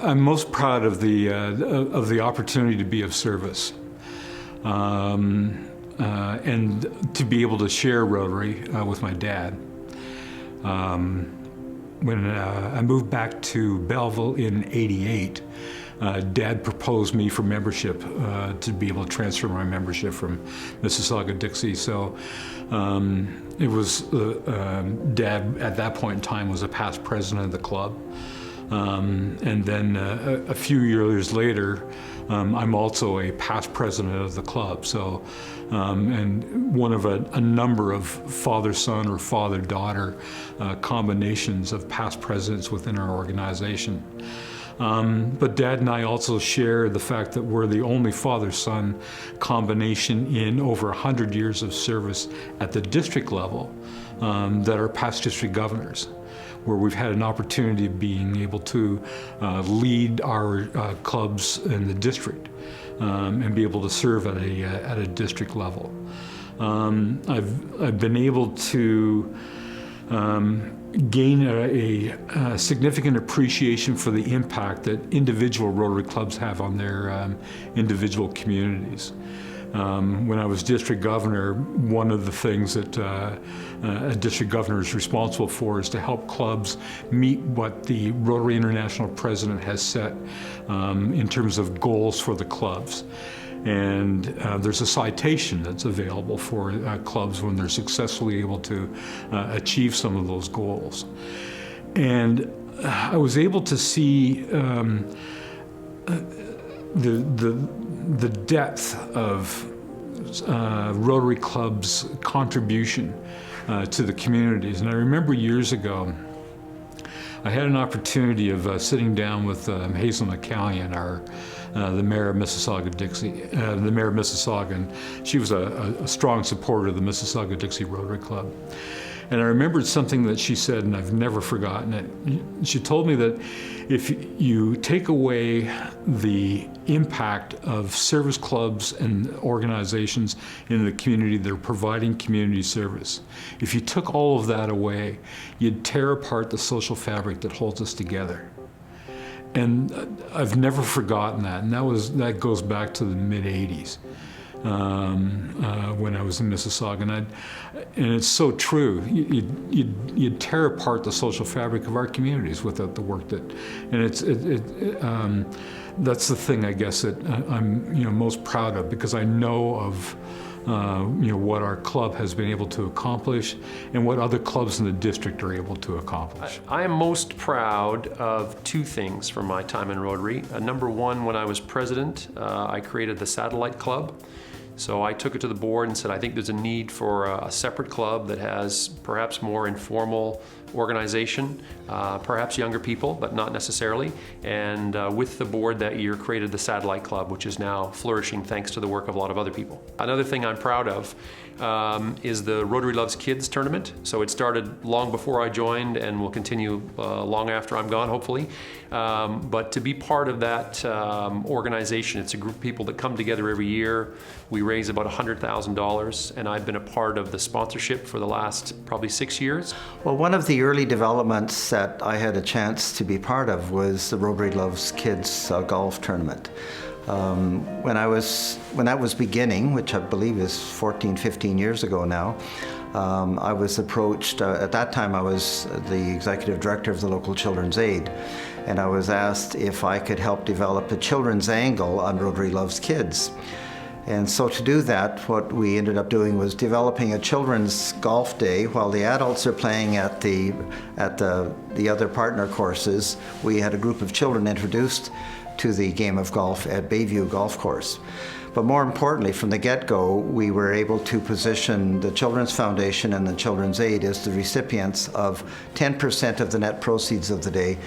I'm most proud of the opportunity to be of service, and to be able to share Rotary with my dad. When I moved back to Belleville in '88, Dad proposed me for membership, to be able to transfer my membership from Mississauga-Dixie. So it was, Dad at that point in time was a past president of the club. And then a few years later, I'm also a past president of the club. So, and one of a number of father-son or father-daughter combinations of past presidents within our organization. But Dad and I also share the fact that we're the only father-son combination in over 100 years of service at the district level that are past district governors, where we've had an opportunity of being able to lead our clubs in the district and be able to serve at a district level. I've been able to gain a significant appreciation for the impact that individual Rotary clubs have on their individual communities. When I was district governor, one of the things that a district governor is responsible for is to help clubs meet what the Rotary International president has set in terms of goals for the clubs. And there's a citation that's available for clubs when they're successfully able to achieve some of those goals. And I was able to see the depth of Rotary Club's contribution to the communities. And I remember years ago, I had an opportunity of sitting down with Hazel McCallion, the mayor of Mississauga-Dixie, and she was a strong supporter of the Mississauga-Dixie Rotary Club. And I remembered something that she said, and I've never forgotten it. She told me that if you take away the impact of service clubs and organizations in the community that are providing community service, if you took all of that away, you'd tear apart the social fabric that holds us together. And I've never forgotten that, and that goes back to the mid-'80s. When I was in Mississauga, and it's so true. You'd tear apart the social fabric of our communities without the work that, and that's the thing I guess that I'm most proud of, because I know of what our club has been able to accomplish and what other clubs in the district are able to accomplish. I am most proud of two things from my time in Rotary. Number one, when I was president, I created the Satellite Club. So I took it to the board and said, I think there's a need for a separate club that has perhaps more informal organization, perhaps younger people, but not necessarily. And with the board that year created the Satellite Club, which is now flourishing thanks to the work of a lot of other people. Another thing I'm proud of is the Rotary Loves Kids tournament. So it started long before I joined and will continue long after I'm gone, hopefully. But to be part of that organization, it's a group of people that come together every year. We raise about $100,000, and I've been a part of the sponsorship for the last probably 6 years. Well, one of the early developments that I had a chance to be part of was the Rotary Loves Kids golf tournament. When that was beginning, which I believe is 14, 15 years ago now, I was approached, at that time I was the executive director of the local Children's Aid, and I was asked if I could help develop a children's angle on Rotary Loves Kids. And so to do that, what we ended up doing was developing a children's golf day while the adults are playing at the other partner courses. We had a group of children introduced to the game of golf at Bayview Golf Course. But more importantly, from the get-go, we were able to position the Children's Foundation and the Children's Aid as the recipients of 10% of the net proceeds of the day,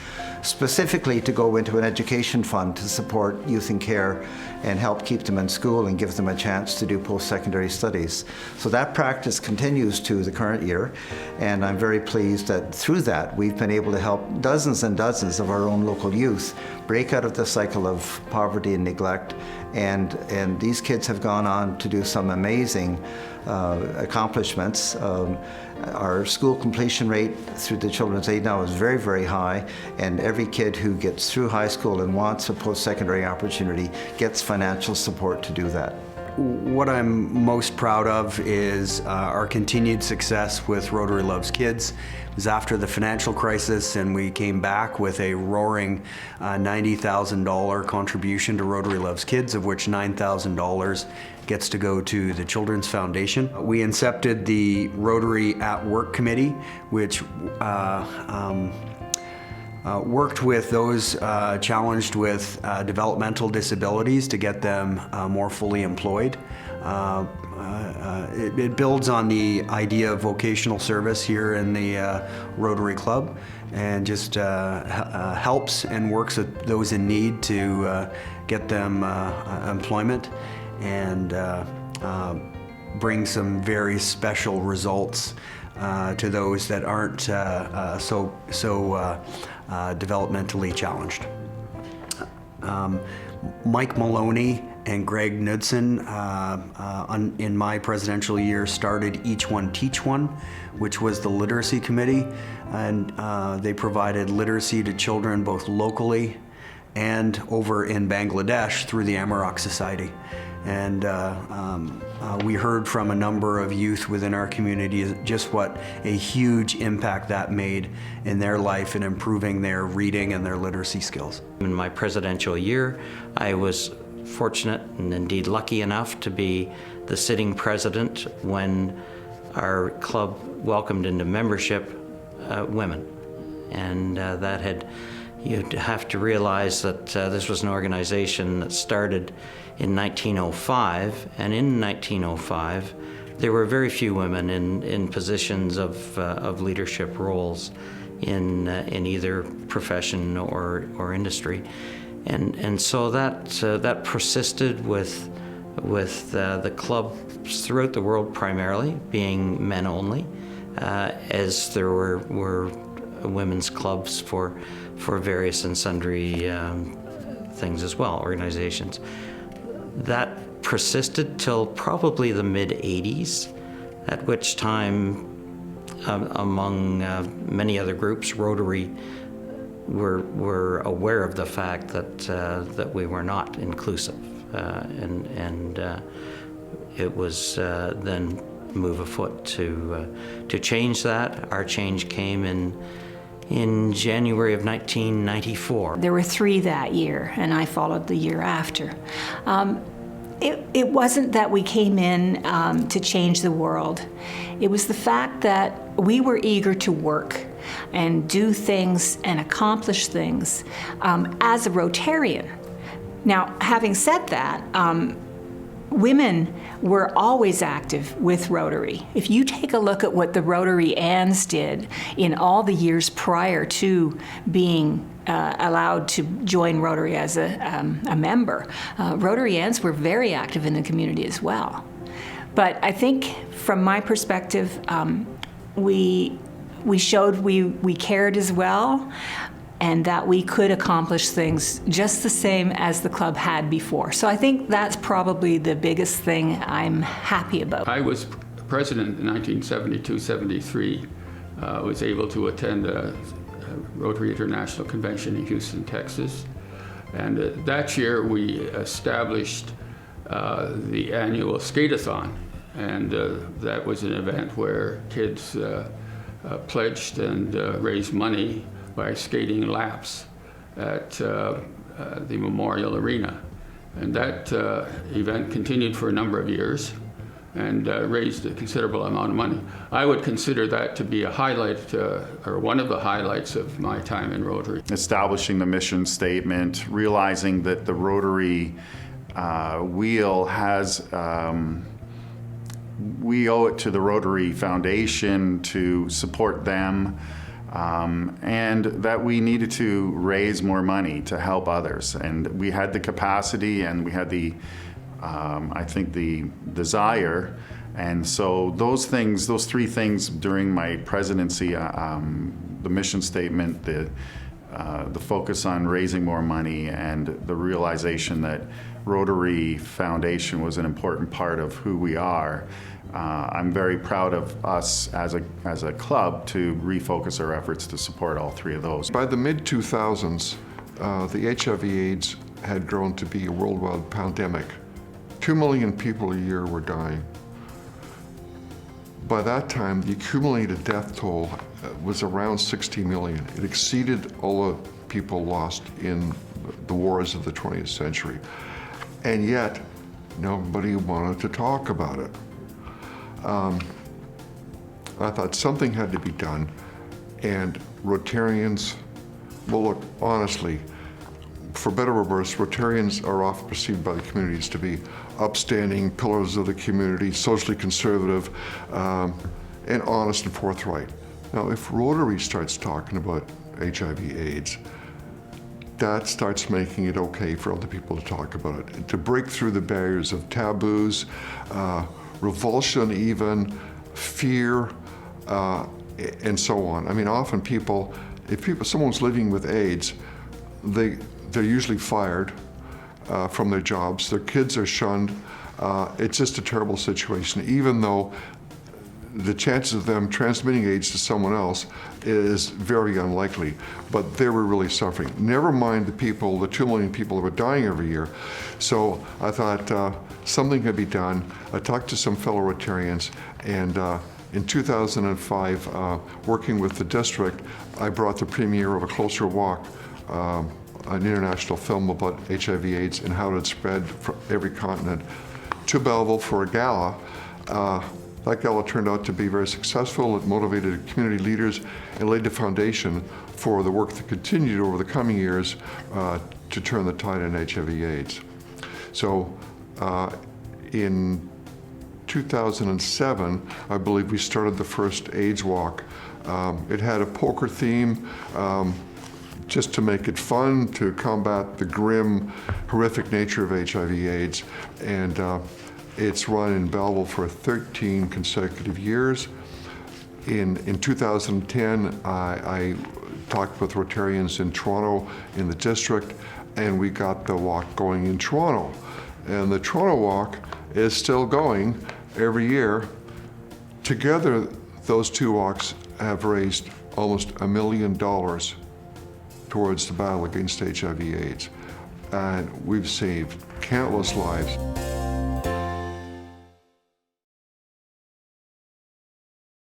specifically to go into an education fund to support youth in care and help keep them in school and give them a chance to do post-secondary studies. So that practice continues to the current year, and I'm very pleased that through that we've been able to help dozens and dozens of our own local youth break out of the cycle of poverty and neglect, and these kids have gone on to do some amazing accomplishments. Our school completion rate through the Children's Aid now is very, very high, and every kid who gets through high school and wants a post-secondary opportunity gets financial support to do that. What I'm most proud of is our continued success with Rotary Loves Kids. It was after the financial crisis, and we came back with a roaring $90,000 contribution to Rotary Loves Kids, of which $9,000 gets to go to the Children's Foundation. We incepted the Rotary at Work Committee, which worked with those challenged with developmental disabilities to get them more fully employed. It builds on the idea of vocational service here in the Rotary Club, and just helps and works with those in need to get them employment, and bring some very special results to those that aren't so developmentally challenged. Mike Maloney and Greg Knudsen in my presidential year started Each One Teach One, which was the literacy committee, and they provided literacy to children both locally and over in Bangladesh through the Amarok Society. And we heard from a number of youth within our community just what a huge impact that made in their life in improving their reading and their literacy skills. In my presidential year, I was fortunate and indeed lucky enough to be the sitting president when our club welcomed into membership women. And you'd have to realize that this was an organization that started in 1905, and in 1905 there were very few women in positions of leadership roles in either profession or industry, and so that persisted with the clubs throughout the world, primarily being men only, as there were women's clubs for various and sundry things as well, organizations. That persisted till probably the mid-'80s, at which time, among many other groups, Rotary were aware of the fact that we were not inclusive, and it was then move afoot to change that. Our change came in January of 1994. There were 3 that year, and I followed the year after. It wasn't that we came in to change the world. It was the fact that we were eager to work and do things and accomplish things as a Rotarian. Now, having said that, women were always active with Rotary. If you take a look at what the Rotary-Anns did in all the years prior to being allowed to join Rotary as a member, Rotary-Anns were very active in the community as well. But I think from my perspective, we showed we cared as well, and that we could accomplish things just the same as the club had before. So I think that's probably the biggest thing I'm happy about. I was president in 1972-73. Was able to attend a Rotary International Convention in Houston, Texas. And that year we established the annual skate-a-thon. And that was an event where kids pledged and raised money by skating laps at the Memorial Arena. And that event continued for a number of years and raised a considerable amount of money. I would consider that to be a highlight, or one of the highlights of my time in Rotary. Establishing the mission statement, realizing that the Rotary wheel has, we owe it to the Rotary Foundation to support them, and that we needed to raise more money to help others. And we had the capacity, and we had the, I think, the desire. And so those things, those 3 things during my presidency, the mission statement, the focus on raising more money, and the realization that Rotary Foundation was an important part of who we are, I'm very proud of us as a club to refocus our efforts to support all three of those. By the mid-2000s, the HIV/AIDS had grown to be a worldwide pandemic. 2 million people a year were dying. By that time, the accumulated death toll was around 60 million. It exceeded all the people lost in the wars of the 20th century. And yet, nobody wanted to talk about it. I thought something had to be done, and Rotarians, well, look, honestly, for better or worse, Rotarians are often perceived by the communities to be upstanding pillars of the community, socially conservative, and honest and forthright. Now, if Rotary starts talking about HIV/AIDS, that starts making it okay for other people to talk about it, to break through the barriers of taboos, revulsion even, fear, and so on. I mean, often if someone's living with AIDS, they're usually fired from their jobs. Their kids are shunned. It's just a terrible situation, even though the chances of them transmitting AIDS to someone else is very unlikely, but they were really suffering. Never mind the 2 million people that were dying every year. So I thought something could be done. I talked to some fellow Rotarians, and in 2005, working with the district, I brought the premiere of A Closer Walk, an international film about HIV/AIDS and how it had spread from every continent, to Belleville for a gala. That gala turned out to be very successful. It motivated community leaders and laid the foundation for the work that continued over the coming years to turn the tide on HIV/AIDS. So in 2007, I believe we started the first AIDS walk. It had a poker theme, just to make it fun, to combat the grim, horrific nature of HIV/AIDS. And it's run in Belleville for 13 consecutive years. In 2010, I talked with Rotarians in Toronto, in the district, and we got the walk going in Toronto. And the Toronto walk is still going every year. Together, those two walks have raised almost $1 million towards the battle against HIV/AIDS. And we've saved countless lives.